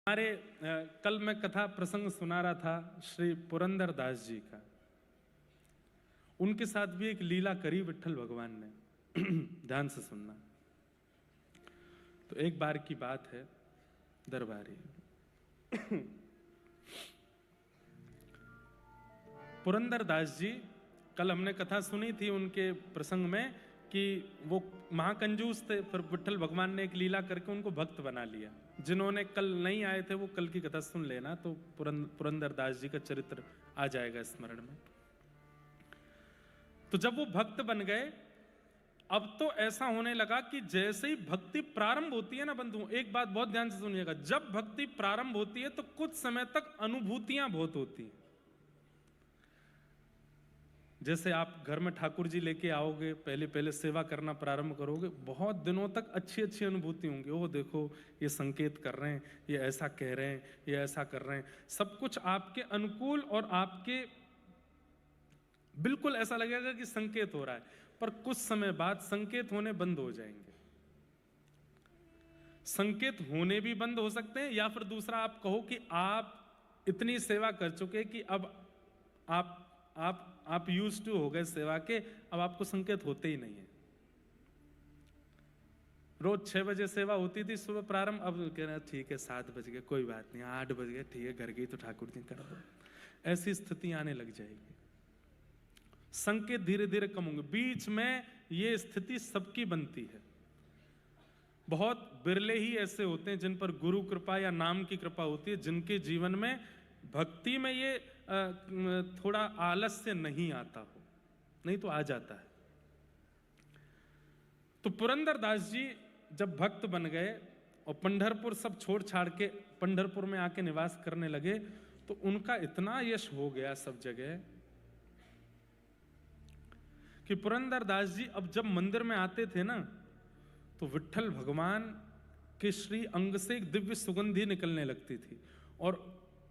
कल मैं कथा प्रसंग सुना रहा था श्री पुरंदर दास जी का। उनके साथ भी एक लीला करी विट्ठल भगवान ने। ध्यान से सुनना। तो एक बार की बात है, दरबारी पुरंदर दास जी, कल हमने कथा सुनी थी उनके प्रसंग में कि वो महाकंजूस थे, फिर विट्ठल भगवान ने एक लीला करके उनको भक्त बना लिया। जिन्होंने कल नहीं आए थे वो कल की कथा सुन लेना, तो पुरंदर दास जी का चरित्र आ जाएगा स्मरण में। तो जब वो भक्त बन गए, अब तो ऐसा होने लगा कि जैसे ही भक्ति प्रारंभ होती है ना बंधु, एक बात बहुत ध्यान से सुनिएगा, जब भक्ति प्रारंभ होती है तो कुछ समय तक अनुभूतियां बहुत होती हैं। जैसे आप घर में ठाकुर जी लेके आओगे, पहले पहले सेवा करना प्रारंभ करोगे, बहुत दिनों तक अच्छी अच्छी अनुभूति होंगी। ओह देखो, ये संकेत कर रहे हैं, ये ऐसा कह रहे हैं, ये ऐसा कर रहे हैं, सब कुछ आपके अनुकूल और आपके बिल्कुल ऐसा लगेगा कि संकेत हो रहा है। पर कुछ समय बाद संकेत होने बंद हो जाएंगे। संकेत होने भी बंद हो सकते हैं, या फिर दूसरा आप कहो कि आप इतनी सेवा कर चुके कि अब आप यूज्ड टू हो गए सेवा के, अब आपको संकेत होते ही नहीं है। रोज 6 बजे सेवा होती थी सुबह प्रारंभ, अब कह रहे हैं ठीक है 7 बज गए, कोई बात नहीं, 8 बज गए, ठीक है घर गई तो ठाकुर जी कर दो। ऐसी स्थिति आने लग जाएगी। संकेत धीरे धीरे कम होंगे। बीच में ये स्थिति सबकी बनती है। बहुत बिरले ही ऐसे होते हैं जिन पर गुरु कृपा या नाम की कृपा होती है, जिनके जीवन में भक्ति में ये थोड़ा आलस्य नहीं आता हो, नहीं तो आ जाता है। तो पुरंदर दास जी जब भक्त बन गए और पंढरपुर सब छोड़ छाड़ के पंढरपुर में आके निवास करने लगे, तो उनका इतना यश हो गया सब जगह कि पुरंदर दास जी अब जब मंदिर में आते थे ना, तो विट्ठल भगवान के श्री अंग से एक दिव्य सुगंधी निकलने लगती थी, और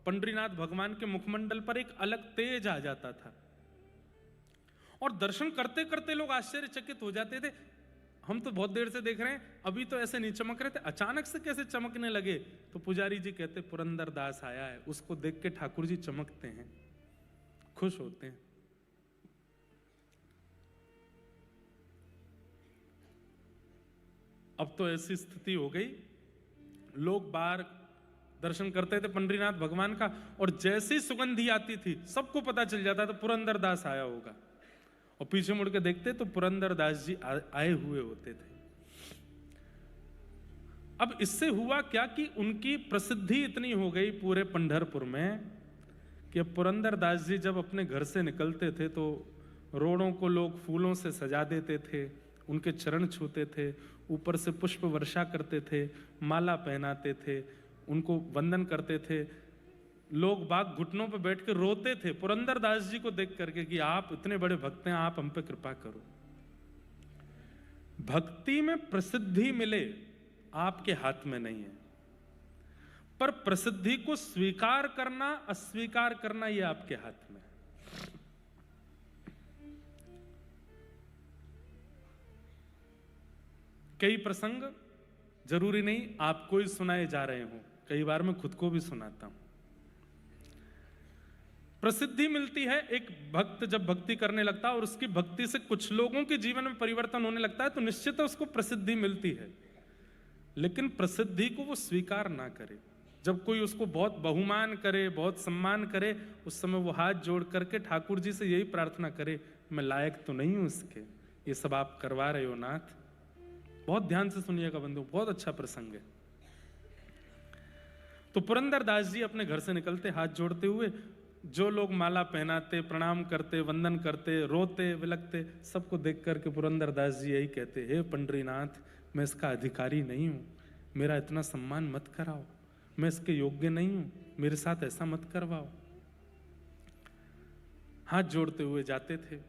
पंडरीनाथ भगवान के मुखमंडल पर एक अलग तेज आ जाता था, और दर्शन करते करते लोग आश्चर्यचकित हो जाते थे। हम तो बहुत देर से देख रहे हैं, अभी तो ऐसे नहीं चमक रहे थे, अचानक से कैसे चमकने लगे। तो पुजारी जी कहते पुरंदर दास आया है। उसको देख के ठाकुर जी चमकते हैं, खुश होते हैं। अब तो ऐसी स्थिति हो गई, लोग बाहर दर्शन करते थे पंडरीनाथ भगवान का, और जैसी सुगंधी आती थी सबको पता चल जाता था पुरंदर दास आया होगा, और पीछे मुड़ के देखते तो पुरंदर दास जी आए हुए होते थे। अब इससे हुआ क्या कि उनकी प्रसिद्धि इतनी हो गई पूरे पंढरपुर में कि अब पुरंदर दास जी जब अपने घर से निकलते थे तो रोडों को लोग फूलों से सजा देते थे, उनके चरण छूते थे, ऊपर से पुष्प वर्षा करते थे, माला पहनाते थे, उनको वंदन करते थे। लोग बाग घुटनों पर बैठ के रोते थे पुरंदर दास जी को देख करके कि आप इतने बड़े भक्त हैं, आप हम पे कृपा करो। भक्ति में प्रसिद्धि मिले आपके हाथ में नहीं है, पर प्रसिद्धि को स्वीकार करना अस्वीकार करना ये आपके हाथ में है। कई प्रसंग जरूरी नहीं आपको ही सुनाए जा रहे हो, कई बार मैं खुद को भी सुनाता हूं। प्रसिद्धि मिलती है, एक भक्त जब भक्ति करने लगता है और उसकी भक्ति से कुछ लोगों के जीवन में परिवर्तन होने लगता है, तो निश्चित उसको प्रसिद्धि मिलती है। लेकिन प्रसिद्धि को वो स्वीकार ना करे। जब कोई उसको बहुत बहुमान करे, बहुत सम्मान करे, उस समय वो हाथ जोड़ करके ठाकुर जी से यही प्रार्थना करे, मैं लायक तो नहीं हूं इसके, ये सब आप करवा रहे हो नाथ। बहुत ध्यान से सुनिएगा बंधु, बहुत अच्छा प्रसंग है। तो पुरंदर दास जी अपने घर से निकलते हाथ जोड़ते हुए, जो लोग माला पहनाते, प्रणाम करते, वंदन करते, रोते विलकते, सबको देख करके पुरंदर दास जी यही कहते, हे पंडरीनाथ, मैं इसका अधिकारी नहीं हूं, मेरा इतना सम्मान मत कराओ, मैं इसके योग्य नहीं हूं, मेरे साथ ऐसा मत करवाओ। हाथ जोड़ते हुए जाते थे।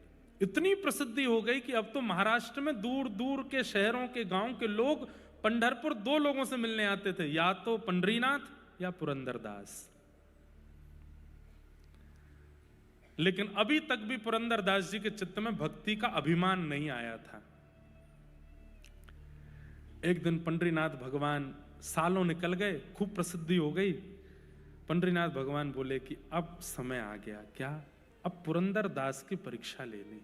इतनी प्रसिद्धि हो गई कि अब तो महाराष्ट्र में दूर दूर के शहरों के गांव के लोग पंढरपुर 2 लोगों से मिलने आते थे, या तो पंडरीनाथ या पुरंदर दास। लेकिन अभी तक भी पुरंदर दास जी के चित्त में भक्ति का अभिमान नहीं आया था। एक दिन पंडरीनाथ भगवान सालों निकल गए, खूब प्रसिद्धि हो गई। पंडरीनाथ भगवान बोले कि अब समय आ गया, क्या? अब पुरंदर दास की परीक्षा लेनी,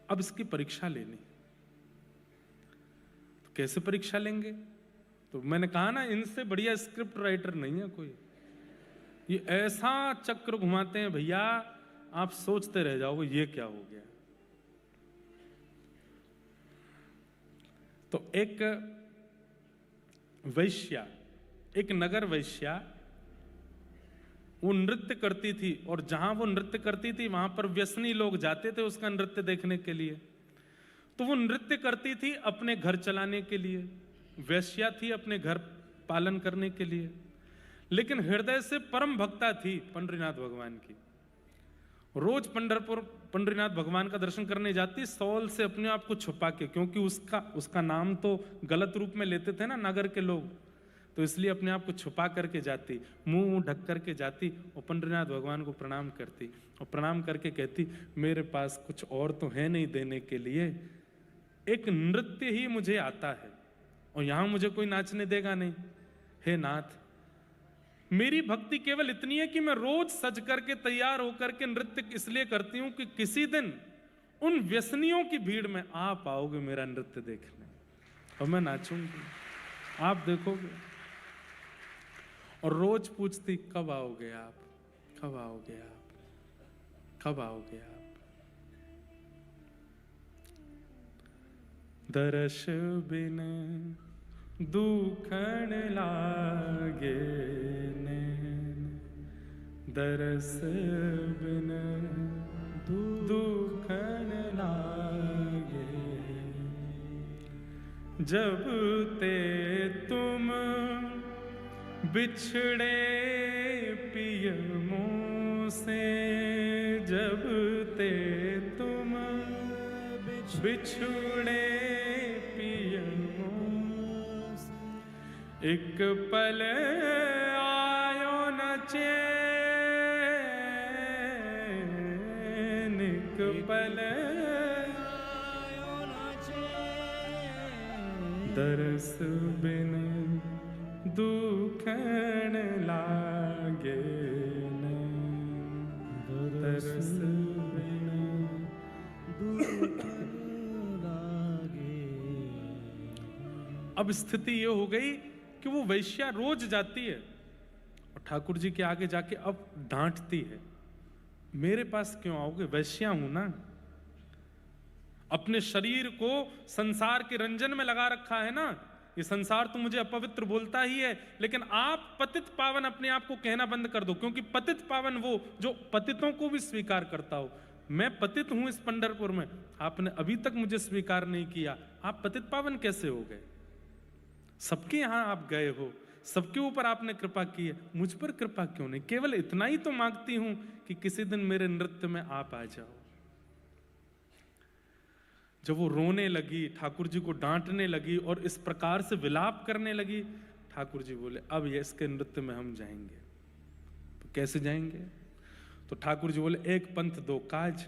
अब इसकी परीक्षा लेनी। तो कैसे परीक्षा लेंगे? तो मैंने कहा ना, इनसे बढ़िया स्क्रिप्ट राइटर नहीं है कोई। ये ऐसा चक्र घुमाते हैं भैया, आप सोचते रह जाओगे ये क्या हो गया। तो एक वैश्या, एक नगर वैश्या, वो नृत्य करती थी, और जहां वो नृत्य करती थी वहां पर व्यसनी लोग जाते थे उसका नृत्य देखने के लिए। तो वो नृत्य करती थी अपने घर चलाने के लिए, वैश्या थी अपने घर पालन करने के लिए, लेकिन हृदय से परम भक्ता थी पंडरीनाथ भगवान की। रोज पंढरपुर पंडरीनाथ भगवान का दर्शन करने जाती, सौल से अपने आप को छुपा के, क्योंकि उसका नाम तो गलत रूप में लेते थे ना नगर के लोग, तो इसलिए अपने आप को छुपा करके जाती, मुंह ढक करके जाती और पंडरीनाथ भगवान को प्रणाम करती, और प्रणाम करके कहती, मेरे पास कुछ और तो है नहीं देने के लिए, एक नृत्य ही मुझे आता है, और यहां मुझे कोई नाचने देगा नहीं। हे नाथ, मेरी भक्ति केवल इतनी है कि मैं रोज सज करके तैयार होकर के नृत्य इसलिए करती हूं कि किसी दिन उन व्यसनियों की भीड़ में आप आओगे मेरा नृत्य देखने, और मैं नाचूंगी, आप देखोगे। और रोज पूछती, कब आओगे आप, कब आओगे आप, कब आओगे आप। दर्श बिन दुखन लागे नैन, दरस बिन दुखन लागे, जब ते तुम बिछड़े पिय मुँह से, जब ते तुम बिछड़े पिय मुँह से, एक पल आयो न चैन, एक पल आयो न चैन, दरस बिन दुखन लागे नैन, दरस बिन दुखन लागे। अब स्थिति ये हो गई कि वो वैश्या रोज जाती है और ठाकुर जी के आगे जाके अब डांटती है, मेरे पास क्यों आओगे, वैश्या हूं ना। अपने शरीर को संसार के रंजन में लगा रखा है ना, ये संसार तो मुझे अपवित्र बोलता ही है, लेकिन आप पतित पावन अपने आप को कहना बंद कर दो, क्योंकि पतित पावन वो जो पतितों को भी स्वीकार करता हो। मैं पतित हूं इस पंढरपुर में, आपने अभी तक मुझे स्वीकार नहीं किया, आप पतित पावन कैसे हो गए? सबके यहां आप गए हो, सबके ऊपर आपने कृपा की है, मुझ पर कृपा क्यों नहीं? केवल इतना ही तो मांगती हूं कि किसी दिन मेरे नृत्य में आप आ जाओ। जब वो रोने लगी, ठाकुर जी को डांटने लगी और इस प्रकार से विलाप करने लगी, ठाकुर जी बोले, अब ये इसके नृत्य में हम जाएंगे। तो कैसे जाएंगे? तो ठाकुर जी बोले, एक पंथ दो काज,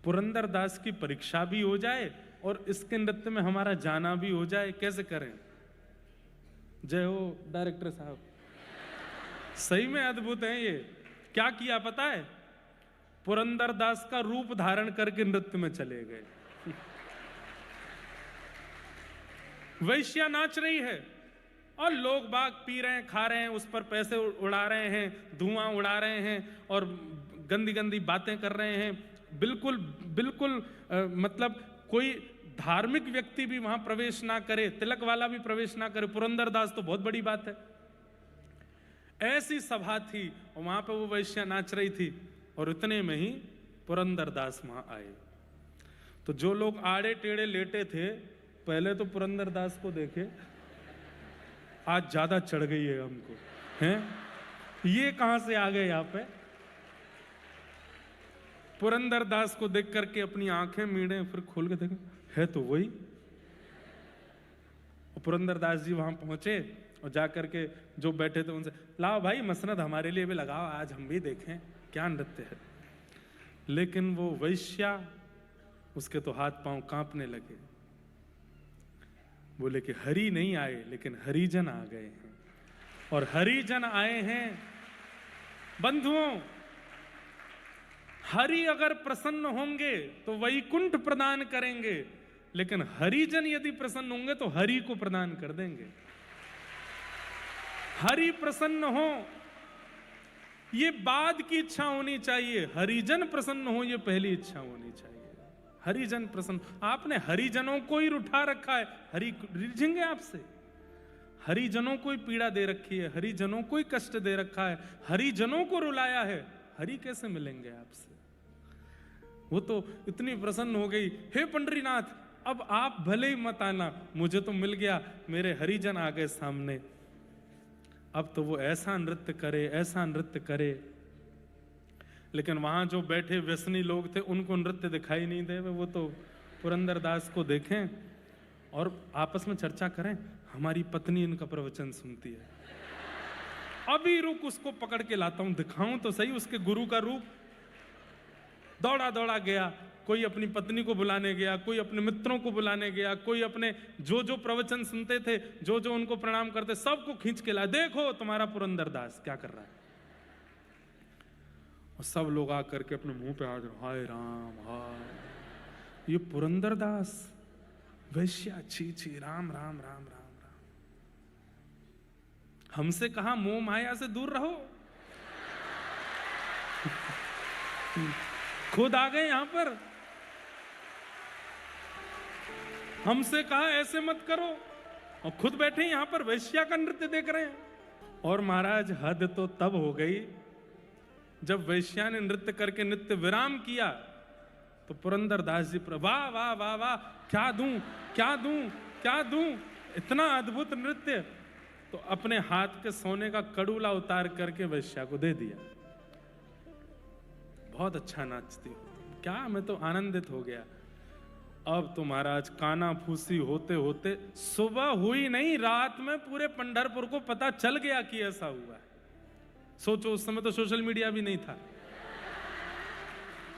पुरंदर दास की परीक्षा भी हो जाए और इसके नृत्य में हमारा जाना भी हो जाए। कैसे करें? जय हो डायरेक्टर साहब, सही में अद्भुत है ये। क्या किया पता है? पुरंदर दास का रूप धारण करके नृत्य में चले गए। वैश्या नाच रही है और लोग बाग पी रहे हैं, खा रहे हैं, उस पर पैसे उड़ा रहे हैं, धुआं उड़ा रहे हैं और गंदी गंदी बातें कर रहे हैं। बिल्कुल बिल्कुल मतलब कोई धार्मिक व्यक्ति भी वहां प्रवेश ना करे, तिलक वाला भी प्रवेश ना करे, पुरंदर दास तो बहुत बड़ी बात है। ऐसी सभा थी और वहां पर वो वैश्या नाच रही थी और इतने में ही पुरंदर दास वहां आए। तो जो लोग आड़े टेढ़े लेटे थे, पहले तो पुरंदर दास को देखे, आज ज्यादा चढ़ गई है हमको, हैं? ये कहां से आ गए यहाँ पे? पुरंदर दास को देख करके अपनी आंखें मीड़े, फिर खोल के देखे, है तो वही। पुरंदर दास जी वहां पहुंचे और जाकर के जो बैठे थे उनसे, लाओ भाई मसनद हमारे लिए भी लगाओ, आज हम भी देखें क्या नृत्य है। लेकिन वो वैश्या, उसके तो हाथ पांव कांपने लगे। बोले कि हरि नहीं आए, लेकिन हरिजन आ गए हैं। और हरिजन आए हैं बंधुओं, हरि अगर प्रसन्न होंगे तो वैकुंठ प्रदान करेंगे, लेकिन हरिजन यदि प्रसन्न होंगे तो हरि को प्रदान कर देंगे। हरि प्रसन्न हो ये बाद की इच्छा होनी चाहिए, हरिजन प्रसन्न हो ये पहली इच्छा होनी चाहिए। हरिजन प्रसन्न, आपने हरिजनों को ही उठा रखा है, हरि रिझेंगे आपसे? हरिजनों को ही पीड़ा दे रखी है, हरिजनों को ही कष्ट दे रखा है, हरिजनों को रुलाया है, हरि कैसे मिलेंगे आपसे? वो तो इतनी प्रसन्न हो गई, हे पंडरीनाथ अब आप भले ही मत आना, मुझे तो मिल गया, मेरे हरिजन आ गए सामने, अब तो वो ऐसा नृत्य करे, ऐसा नृत्य करे। लेकिन वहां जो बैठे व्यसनी लोग थे उनको नृत्य दिखाई नहीं दे, वो तो पुरंदरदास को देखें और आपस में चर्चा करें, हमारी पत्नी इनका प्रवचन सुनती है, अभी रुक उसको पकड़ के लाता हूं, दिखाऊं तो सही उसके गुरु का रूप। दौड़ा दौड़ा गया, कोई अपनी पत्नी को बुलाने गया, कोई अपने मित्रों को बुलाने गया, कोई अपने जो प्रवचन सुनते थे, जो उनको प्रणाम करते, सबको खींच के ला, देखो तुम्हारा पुरंदरदास क्या कर रहा है। और सब लोग आकर के अपने मुंह पे हाथ, हाय राम हाय, ये पुरंदरदास वैश्या, छी छी, राम राम राम राम राम। हमसे कहा मोह माया से दूर रहो, खुद आ गए यहां पर। हमसे कहा ऐसे मत करो, और खुद बैठे यहां पर वैश्या का नृत्य देख रहे हैं। और महाराज हद तो तब हो गई जब वैश्या ने नृत्य करके नित्य विराम किया, तो पुरंदरदास जी वाह वाह वाह वाह, क्या दूं क्या दूं क्या दूं, इतना अद्भुत नृत्य। तो अपने हाथ के सोने का कड़ूला उतार करके वैश्या को दे दिया। बहुत अच्छा नाचती हो, क्या, मैं तो आनंदित हो गया। अब तो महाराज काना फूसी होते होते सुबह हुई नहीं, रात में पूरे पंढरपुर को पता चल गया कि ऐसा हुआ है। सोचो उस समय तो सोशल मीडिया भी नहीं था,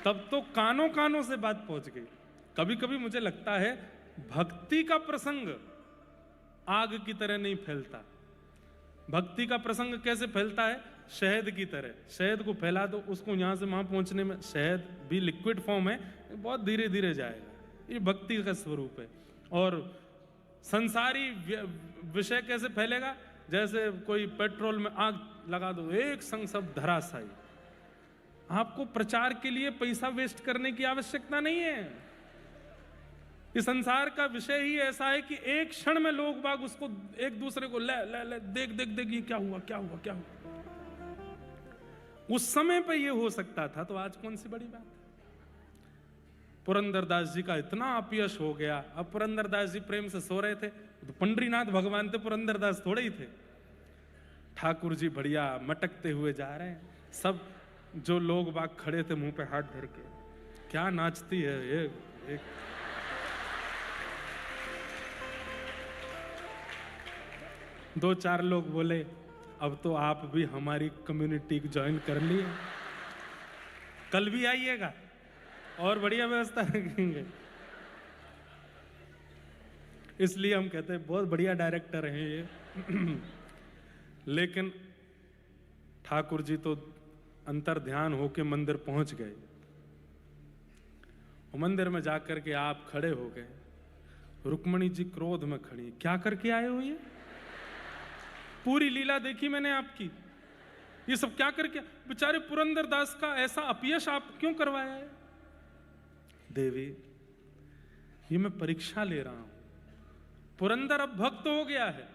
तब तो कानों कानों से बात पहुंच गई। कभी कभी मुझे लगता है भक्ति का प्रसंग आग की तरह नहीं फैलता। भक्ति का प्रसंग कैसे फैलता है? शहद की तरह, शहद को फैला दो, उसको यहां से वहां पहुंचने में, शहद भी लिक्विड फॉर्म है, बहुत धीरे धीरे जाएगा। ये भक्ति का स्वरूप है। और संसारी विषय कैसे फैलेगा? जैसे कोई पेट्रोल में आग लगा दो, एक संग सब धराशायी। आपको प्रचार के लिए पैसा वेस्ट करने की आवश्यकता नहीं है। इस संसार का विषय ही ऐसा है कि एक क्षण में लोग बाग उसको एक दूसरे को ले ले ले, देख देख देख, ये क्या हुआ क्या हुआ क्या हुआ। उस समय पे ये हो सकता था, तो आज कौन सी बड़ी बात है। पुरंदरदास जी का इतना अपयश हो गया। अब पुरंदरदास जी प्रेम से सो रहे थे, तो पंडरीनाथ भगवान थे, पुरंदरदास थोड़े ही थे। ठाकुर जी बढ़िया मटकते हुए जा रहे हैं, सब जो लोग बाग खड़े थे मुंह पे हाथ धर के, क्या नाचती है ये। एक दो चार लोग बोले, अब तो आप भी हमारी कम्युनिटी ज्वाइन कर लिए, कल भी आइएगा और बढ़िया व्यवस्था रखेंगे। इसलिए हम कहते हैं बहुत बढ़िया डायरेक्टर हैं ये। लेकिन ठाकुर जी तो अंतर ध्यान होके मंदिर पहुंच गए। मंदिर में जाकर के आप खड़े हो गए, रुक्मणी जी क्रोध में खड़ी, क्या करके आए हो ये? पूरी लीला देखी मैंने आपकी, ये सब क्या करके, बेचारे पुरंदरदास का ऐसा अपयश आप क्यों करवाया है? देवी, ये मैं परीक्षा ले रहा हूं। पुरंदर अब भक्त हो गया है,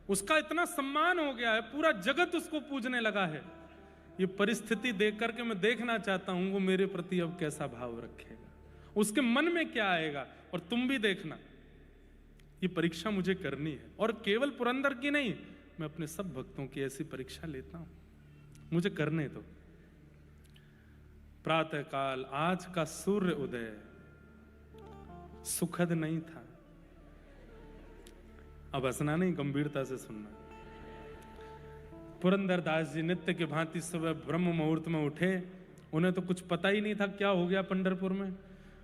उसका इतना सम्मान हो गया है, पूरा जगत उसको पूजने लगा है। ये परिस्थिति देख करके मैं देखना चाहता हूं वो मेरे प्रति अब कैसा भाव रखेगा, उसके मन में क्या आएगा। और तुम भी देखना, ये परीक्षा मुझे करनी है, और केवल पुरंदर की नहीं, मैं अपने सब भक्तों की ऐसी परीक्षा लेता हूं, मुझे करने दो। प्रातः काल आज का सूर्य उदय सुखद नहीं था। अब हंसना नहीं, गंभीरता से सुनना। पुरंदरदास जी नित्य के भांति सुबह ब्रह्म मुहूर्त में उठे, उन्हें तो कुछ पता ही नहीं था क्या हो गया पंढरपुर में।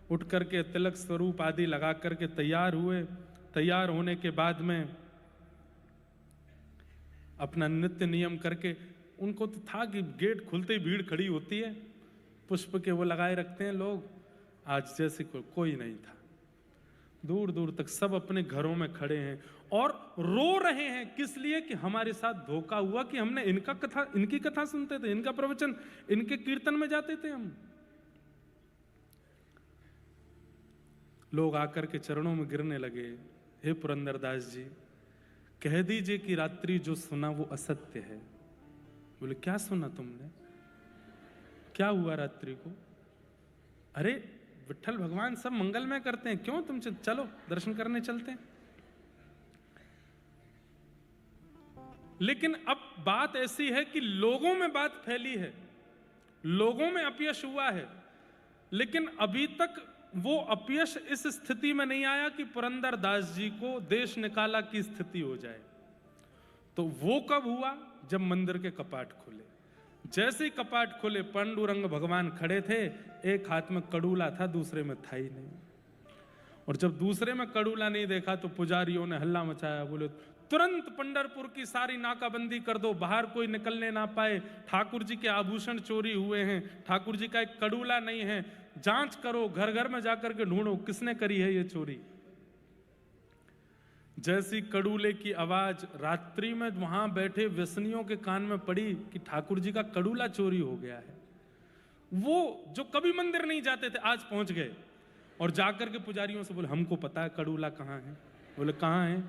उठ करके तिलक स्वरूप आदि लगा करके तैयार हुए, तैयार होने के बाद में अपना नित्य नियम करके, उनको तो था कि गेट खुलते ही भीड़ खड़ी होती है, पुष्प के वो लगाए रखते हैं लोग। आज जैसे कोई नहीं था, दूर दूर तक सब अपने घरों में खड़े हैं और रो रहे हैं। किस लिए? कि हमारे साथ धोखा हुआ कि हमने इनकी कथा सुनते थे, इनका प्रवचन, इनके कीर्तन में जाते थे हम। लोग आकर के चरणों में गिरने लगे, हे पुरंदरदास जी, कह दीजिए कि रात्रि जो सुना वो असत्य है। बोले क्या सुना तुमने? क्या हुआ रात्रि को? अरे विट्ठल भगवान सब मंगलमय करते हैं, क्यों तुम चलो दर्शन करने चलते हैं। लेकिन अब बात ऐसी है कि लोगों में बात फैली है, लोगों में अपयश हुआ है, लेकिन अभी तक वो अपयश इस स्थिति में नहीं आया कि पुरंदरदास जी को देश निकाला की स्थिति हो जाए। तो वो कब हुआ? जब मंदिर के कपाट खुले। जैसे ही कपाट खुले, पांडुरंग भगवान खड़े थे, एक हाथ में कड़ूला था, दूसरे में था ही नहीं। और जब दूसरे में कड़ूला नहीं देखा तो पुजारियों ने हल्ला मचाया, बोले तुरंत पंढरपुर की सारी नाकाबंदी कर दो, बाहर कोई निकलने ना पाए, ठाकुर जी के आभूषण चोरी हुए हैं, ठाकुर जी का एक कड़ूला नहीं है, जांच करो, घर घर में जाकर के ढूंढो किसने करी है ये चोरी। जैसी कड़ूले की आवाज रात्रि में वहां बैठे व्यसनियों के कान में पड़ी कि ठाकुर जी का कड़ूला चोरी हो गया है, वो जो कभी मंदिर नहीं जाते थे आज पहुंच गए और जाकर के पुजारियों से बोले हमको पता है कड़ूला कहाँ है। बोले कहाँ है?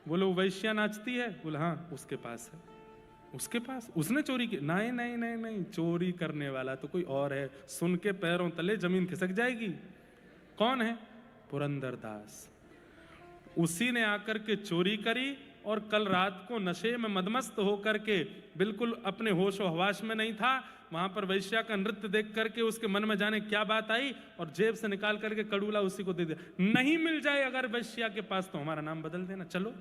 बोले वो वैश्या नाचती है। बोले हाँ उसके पास है। उसके पास? उसने चोरी की? नहीं नहीं नहीं नहीं, चोरी करने वाला तो कोई और है, सुन के पैरों तले जमीन खिसक जाएगी। कौन है? पुरंदरदास। उसी ने आकर के चोरी करी और कल रात को नशे में मदमस्त होकर के, बिल्कुल अपने होश व हवास में नहीं था, वहां पर वैश्या का नृत्य देख करके उसके मन में जाने क्या बात आई और जेब से निकाल करके कड़ूला उसी को दे दिया। नहीं मिल जाए अगर वैश्या के पास तो हमारा नाम बदल देना। चलो,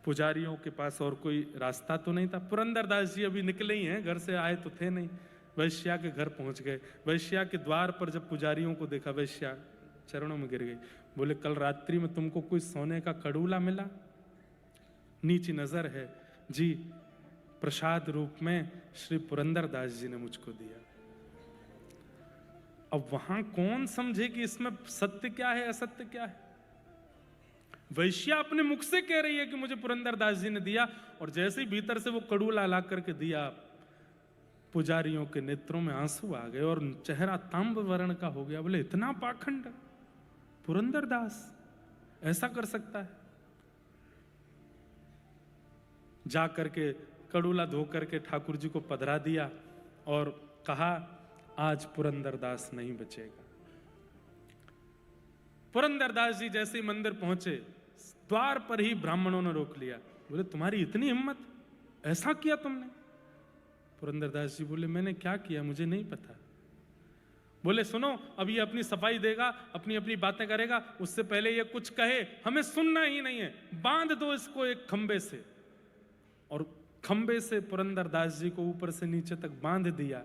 पुजारियों के पास और कोई रास्ता तो नहीं था। पुरंदरदास जी अभी निकले ही हैं, घर से आए तो थे नहीं। वैश्या के घर पहुंच गए। वैश्या के द्वार पर जब पुजारियों को देखा, वैश्या चरणों में गिर गई। बोले कल रात्रि में तुमको कोई सोने का कड़ूला मिला? नीची नजर है जी, प्रसाद रूप में श्री पुरंदरदास जी ने मुझको दिया। अब वहां कौन समझे कि इसमें सत्य क्या है असत्य क्या है। वैश्या अपने मुख से कह रही है कि मुझे पुरंदरदास जी ने दिया, और जैसे ही भीतर से वो कड़ूला ला करके दिया, पुजारियों के नेत्रों में आंसू आ गए और चेहरा तांब वर्ण का हो गया। बोले इतना पाखंड पुरंदरदास ऐसा कर सकता है? जा करके कड़ूला धो करके ठाकुर जी को पधरा दिया और कहा आज पुरंदरदास नहीं बचेगा। पुरंदरदास जी जैसे ही मंदिर पहुंचे, द्वार पर ही ब्राह्मणों ने रोक लिया। बोले तुम्हारी इतनी हिम्मत, ऐसा किया तुमने? पुरंदरदास जी बोले मैंने क्या किया मुझे नहीं पता। बोले सुनो, अब ये अपनी सफाई देगा, अपनी अपनी बातें करेगा, उससे पहले ये कुछ कहे हमें सुनना ही नहीं है, बांध दो इसको एक खंबे से। और खंबे से पुरंदरदास जी को ऊपर से नीचे तक बांध दिया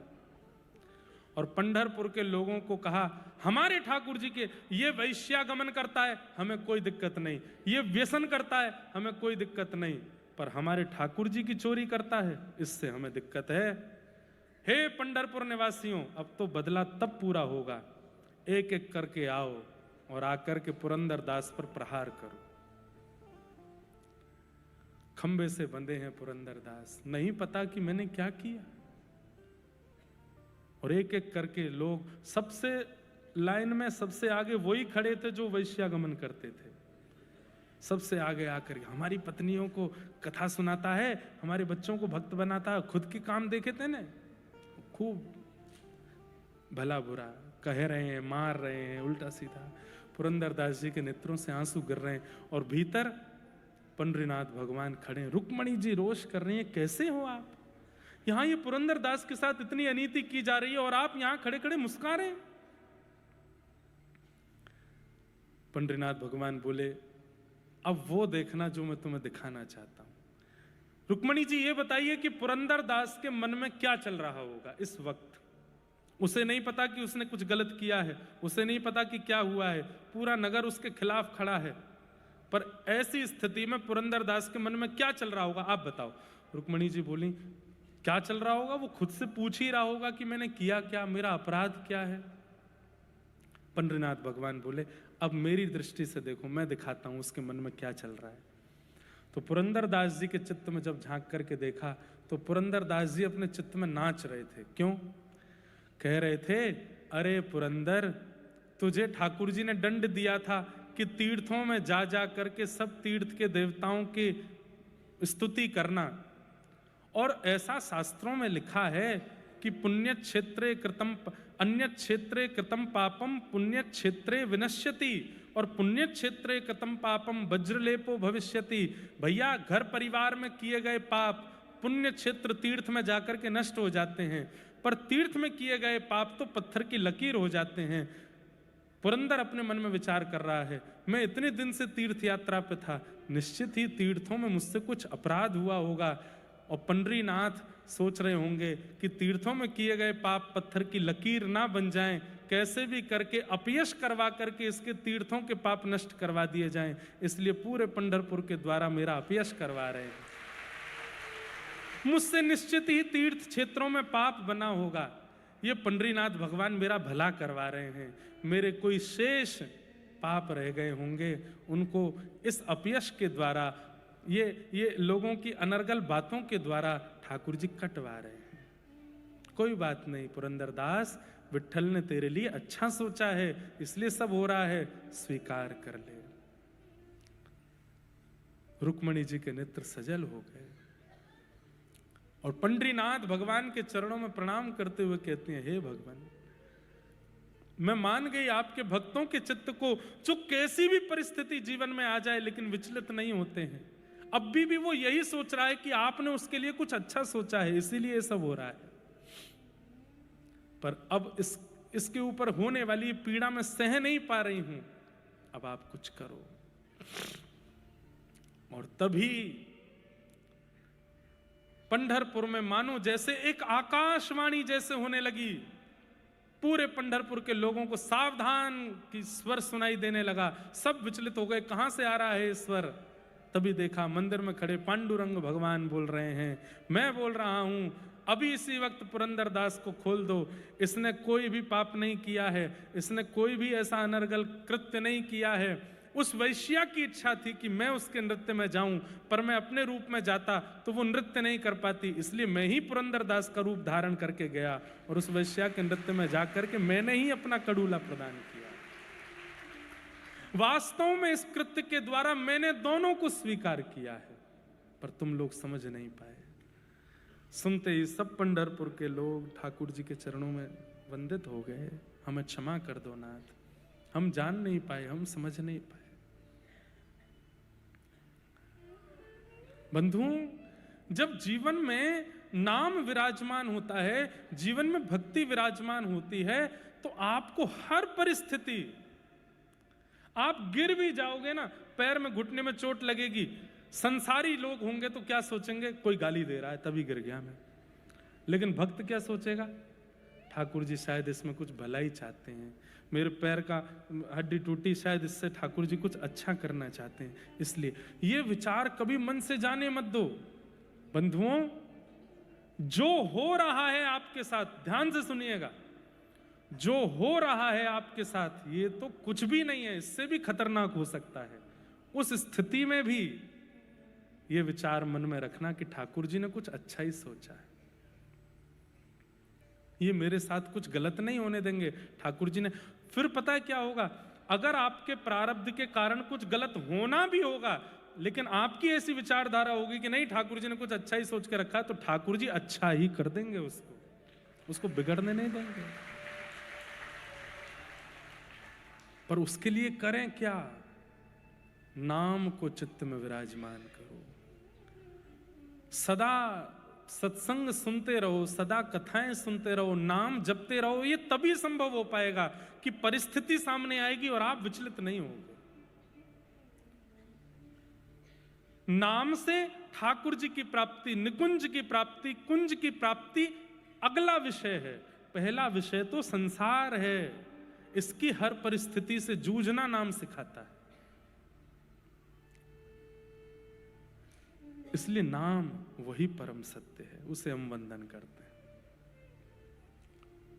और पंढरपुर के लोगों को कहा हमारे ठाकुर जी के ये वैश्यागमन करता है हमें कोई दिक्कत नहीं, ये व्यसन करता है हमें कोई दिक्कत नहीं, पर हमारे ठाकुर जी की चोरी करता है इससे हमें दिक्कत है। हे पंढरपुर निवासियों, अब तो बदला तब पूरा होगा, एक एक करके आओ और आकर के पुरंदरदास पर प्रहार करो। खंबे से बंधे हैं पुरंदरदास, नहीं पता कि मैंने क्या किया। और एक एक करके लोग, सबसे लाइन में सबसे आगे वही खड़े थे जो वैश्यागमन करते थे। सबसे आगे आकर हमारी पत्नियों को कथा सुनाता है, हमारे बच्चों को भक्त बनाता है, खुद के काम देखे थे ना, खूब भला बुरा कह रहे हैं, मार रहे हैं उल्टा सीधा। पुरंदरदास जी के नेत्रों से आंसू गिर रहे हैं और भीतर पंडरीनाथ भगवान खड़े हैं। रुक्मणी जी रोष कर रही हैं, कैसे हो आप? यहां ये पुरंदरदास के साथ इतनी अनीति की जा रही है और आप यहां खड़े खड़े मुस्कुरा रहे हैं। पंडरीनाथ भगवान बोले अब वो देखना जो मैं तुम्हें दिखाना चाहता हूं। रुक्मणी जी ये बताइए कि पुरंदरदास के मन में क्या चल रहा होगा इस वक्त। उसे नहीं पता कि उसने कुछ गलत किया है, उसे नहीं पता कि क्या हुआ है, पूरा नगर उसके खिलाफ खड़ा है। पर ऐसी स्थिति में पुरंदरदास के मन में क्या चल रहा होगा, आप बताओ। रुक्मणी जी बोली, क्या चल रहा होगा? वो खुद से पूछ ही रहा होगा कि मैंने किया क्या, मेरा अपराध क्या है। पंडरीनाथ भगवान बोले, अब मेरी दृष्टि से देखो, मैं दिखाता हूं उसके मन में क्या चल रहा है। तो पुरंदरदास जी के चित्त में जब झांक करके देखा तो पुरंदरदास जी अपने चित्त में नाच रहे थे। क्यों? कह रहे थे, अरे पुरंदर, तुझे ठाकुर जी ने दंड दिया था कि तीर्थों में जा जा करके सब तीर्थ के देवताओं की स्तुति करना, और ऐसा शास्त्रों में लिखा है कि पुण्य क्षेत्रे कृतम अन्य क्षेत्रे कृतम पापम पुण्य क्षेत्रे विनश्यति, और पुण्य क्षेत्रे कृतम पापम वज्रलेपो भविष्यति। भैया, घर परिवार में किए गए पाप पुण्य क्षेत्र तीर्थ में जाकर के नष्ट हो जाते हैं, पर तीर्थ में किए गए पाप तो पत्थर की लकीर हो जाते हैं। पुरंदर अपने मन में विचार कर रहा है, मैं इतने दिन से तीर्थ यात्रा पे था, निश्चित ही तीर्थों में मुझसे कुछ अपराध हुआ होगा। और पंडरीनाथ सोच रहे होंगे कि तीर्थों में किए गए पाप पत्थर की लकीर ना बन जाएं, कैसे भी करके अपयश करवा करके इसके तीर्थों के पाप नष्ट करवा दिए जाएं, इसलिए पूरे पंढरपुर के द्वारा मेरा अपयश करवा रहे हैं। मुझसे निश्चित ही तीर्थ क्षेत्रों में पाप बना होगा, ये पंडरीनाथ भगवान मेरा भला करवा रहे हैं। मेरे कोई शेष पाप रह गए होंगे, उनको इस अपयश के द्वारा, ये लोगों की अनर्गल बातों के द्वारा ठाकुर जी कटवा रहे हैं। कोई बात नहीं पुरंदरदास, विट्ठल ने तेरे लिए अच्छा सोचा है, इसलिए सब हो रहा है, स्वीकार कर ले। रुक्मणी जी के नेत्र सजल हो गए और पंडरीनाथ भगवान के चरणों में प्रणाम करते हुए कहते हैं, हे भगवान, मैं मान गई आपके भक्तों के चित्त को, जो कैसी भी परिस्थिति जीवन में आ जाए लेकिन विचलित नहीं होते हैं। अब भी वो यही सोच रहा है कि आपने उसके लिए कुछ अच्छा सोचा है, इसीलिए सब हो रहा है। पर अब इसके ऊपर होने वाली पीड़ा मैं सह नहीं पा रही हूं, अब आप कुछ करो। और तभी पंढरपुर में मानो जैसे एक आकाशवाणी जैसे होने लगी, पूरे पंढरपुर के लोगों को सावधान की स्वर सुनाई देने लगा। सब विचलित हो गए, कहां से आ रहा है स्वर। तभी देखा मंदिर में खड़े पांडुरंग भगवान बोल रहे हैं, मैं बोल रहा हूं, अभी इसी वक्त पुरंदरदास को खोल दो, इसने कोई भी पाप नहीं किया है, इसने कोई भी ऐसा अनर्गल कृत्य नहीं किया है। उस वैश्या की इच्छा थी कि मैं उसके नृत्य में जाऊं, पर मैं अपने रूप में जाता तो वो नृत्य नहीं कर पाती, इसलिए मैं ही पुरंदरदास का रूप धारण करके गया और उस वैश्या के नृत्य में जाकर के मैंने ही अपना कड़ूला प्रदान किया। वास्तव में इस कृत्य के द्वारा मैंने दोनों को स्वीकार किया है, पर तुम लोग समझ नहीं पाए। सुनते ही सब पंढरपुर के लोग ठाकुर जी के चरणों में वंदित हो गए, हमें क्षमा कर दो नाथ, हम जान नहीं पाए, हम समझ नहीं पाए। बंधुओं, जब जीवन में नाम विराजमान होता है, जीवन में भक्ति विराजमान होती है, तो आपको हर परिस्थिति, आप गिर भी जाओगे ना, पैर में घुटने में चोट लगेगी, संसारी लोग होंगे तो क्या सोचेंगे, कोई गाली दे रहा है तभी गिर गया मैं। लेकिन भक्त क्या सोचेगा, ठाकुर जी शायद इसमें कुछ भलाई चाहते हैं, मेरे पैर का हड्डी टूटी, शायद इससे ठाकुर जी कुछ अच्छा करना चाहते हैं, इसलिए ये विचार कभी मन से जाने मत दो। बंधुओं, जो हो रहा है आपके साथ, ध्यान से सुनिएगा, जो हो रहा है आपके साथ ये तो कुछ भी नहीं है, इससे भी खतरनाक हो सकता है। उस स्थिति में भी ये विचार मन में रखना कि ठाकुर जी ने कुछ अच्छा ही सोचा है, ये मेरे साथ कुछ गलत नहीं होने देंगे ठाकुर जी ने। फिर पता है क्या होगा, अगर आपके प्रारब्ध के कारण कुछ गलत होना भी होगा, लेकिन आपकी ऐसी विचारधारा होगी कि नहीं ठाकुर जी ने कुछ अच्छा ही सोच के रखा है, तो ठाकुर जी अच्छा ही कर देंगे, उसको बिगड़ने नहीं देंगे। पर उसके लिए करें क्या, नाम को चित्त में विराजमान करो, सदा सत्संग सुनते रहो, सदा कथाएं सुनते रहो, नाम जपते रहो। ये तभी संभव हो पाएगा कि परिस्थिति सामने आएगी और आप विचलित नहीं होंगे। नाम से ठाकुर जी की प्राप्ति, निकुंज की प्राप्ति, कुंज की प्राप्ति अगला विषय है, पहला विषय तो संसार है, इसकी हर परिस्थिति से जूझना नाम सिखाता है। इसलिए नाम वही परम सत्य है, उसे हम वंदन करते हैं।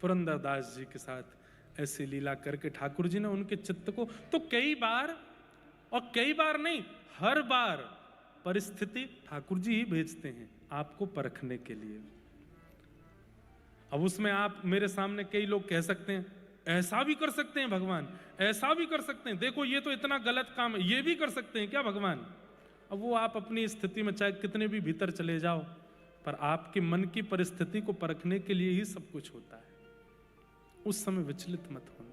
पुरंदरदास जी के साथ ऐसी लीला करके ठाकुर जी ने उनके चित्त को तो कई बार, और कई बार नहीं, हर बार परिस्थिति ठाकुर जी ही भेजते हैं आपको परखने के लिए। अब उसमें आप मेरे सामने कई लोग कह सकते हैं ऐसा भी कर सकते हैं भगवान, ऐसा भी कर सकते हैं, देखो ये तो इतना गलत काम है, ये भी कर सकते हैं क्या भगवान? अब वो आप अपनी स्थिति में चाहे कितने भी भीतर चले जाओ, पर आपके मन की परिस्थिति को परखने के लिए ही सब कुछ होता है। उस समय विचलित मत होना।